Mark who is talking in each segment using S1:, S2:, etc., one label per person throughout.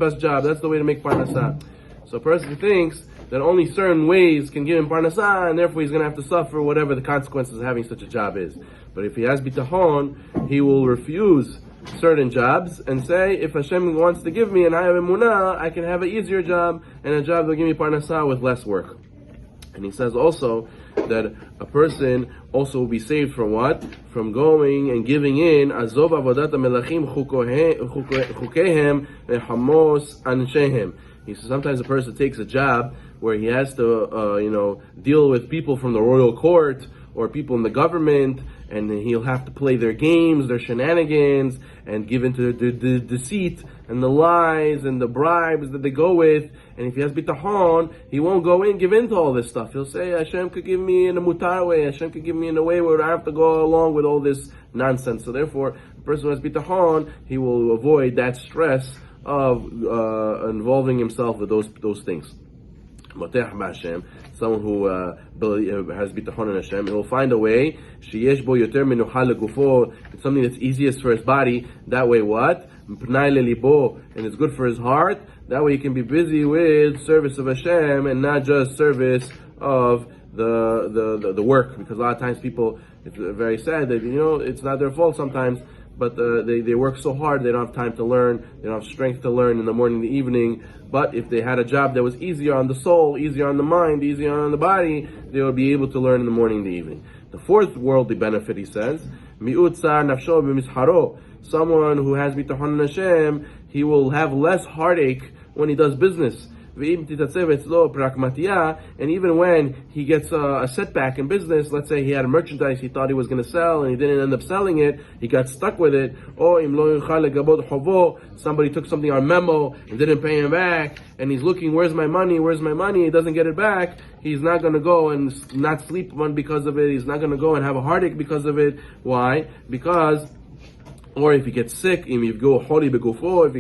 S1: best job. That's the way to make parnasah. So a person thinks that only certain ways can give him parnasah, and therefore he's going to have to suffer whatever the consequences of having such a job is. But if he has bitachon, he will refuse certain jobs and say, if Hashem wants to give me and I have emunah, I can have an easier job and a job that will give me parnasah with less work. And he says also that a person also will be saved from what? From going and giving in azov avodat melachim chukehem vechamos anshehem. He says sometimes a person takes a job where he has to deal with people from the royal court or people in the government, and he'll have to play their games, their shenanigans, and give into the deceit and the lies and the bribes that they go with. And if he has bitachon, he won't go in, give in to all this stuff. He'll say, Hashem could give me in a mutar way, Hashem could give me in a way where I have to go along with all this nonsense. So therefore, the person who has bitachon, he will avoid that stress of involving himself with those things. Someone who has bitachon in Hashem, he will find a way. It's something that's easiest for his body. That way, what? And it's good for his heart. That way, he can be busy with service of Hashem and not just service of the work. Because a lot of times people, it's very sad that it's not their fault sometimes. But they work so hard, they don't have time to learn, they don't have strength to learn in the morning, the evening. But if they had a job that was easier on the soul, easier on the mind, easier on the body, they would be able to learn in the morning, the evening. The fourth worldly benefit, he says, mi'ut tsar nafsho b'misharo. Someone who has bitachon in Hashem, he will have less heartache when he does business. And even when he gets a setback in business, let's say he had a merchandise he thought he was going to sell and he didn't end up selling it, he got stuck with it, or somebody took something on memo and didn't pay him back, and he's looking, where's my money, he doesn't get it back, he's not going to go and not sleep because of it, he's not going to go and have a heartache because of it. Why? Because, or if he gets sick, if he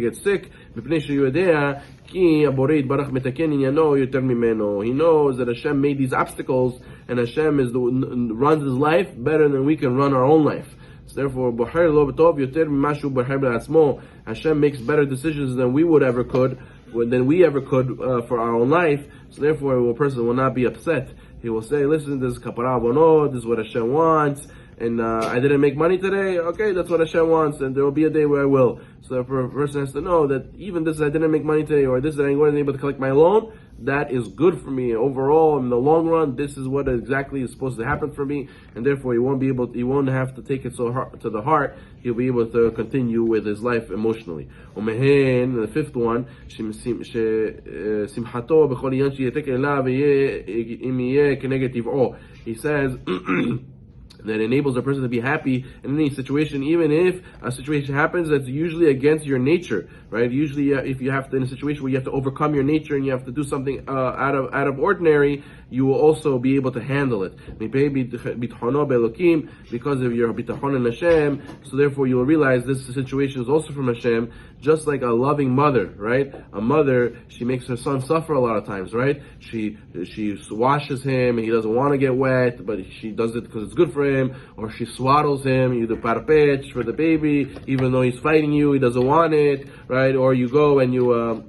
S1: gets sick, he knows that Hashem made these obstacles, and Hashem runs his life better than we can run our own life. So therefore, Hashem makes better decisions than we ever could for our own life. So therefore, a person will not be upset. He will say, listen, this is kapara avonot, this is what Hashem wants, and I didn't make money today, okay, that's what Hashem wants, and there will be a day where I will. So therefore, a person has to know that even this, I didn't make money today, or this, I ain't going to be able to collect my loan, that is good for me. Overall, in the long run, this is what exactly is supposed to happen for me, and therefore he won't have to take it so hard, to the heart. He'll be able to continue with his life emotionally. The fifth one, he says that enables a person to be happy in any situation, even if a situation happens that's usually against your nature, right? Usually, if you have to, in a situation where you have to overcome your nature and you have to do something out of ordinary, you will also be able to handle it. Because of your bitachon in Hashem, so therefore you will realize this situation is also from Hashem, just like a loving mother, right? A mother, she makes her son suffer a lot of times, right? She washes him and he doesn't want to get wet, but she does it because it's good for him, or she swaddles him, you do parpech for the baby, even though he's fighting you, he doesn't want it, right? Or you go and you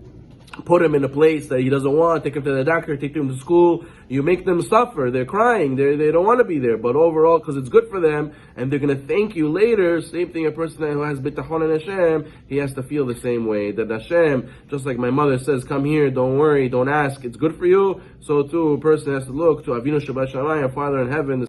S1: put him in a place that he doesn't want, take him to the doctor, take him to school, you make them suffer, they're crying, they don't want to be there, but overall, because it's good for them, and they're going to thank you later. Same thing, a person who has bitachon in Hashem, he has to feel the same way, that Hashem, just like my mother says, come here, don't worry, don't ask, it's good for you, so too, a person has to look to Avinu Shabbat Shamayim, our Father in heaven,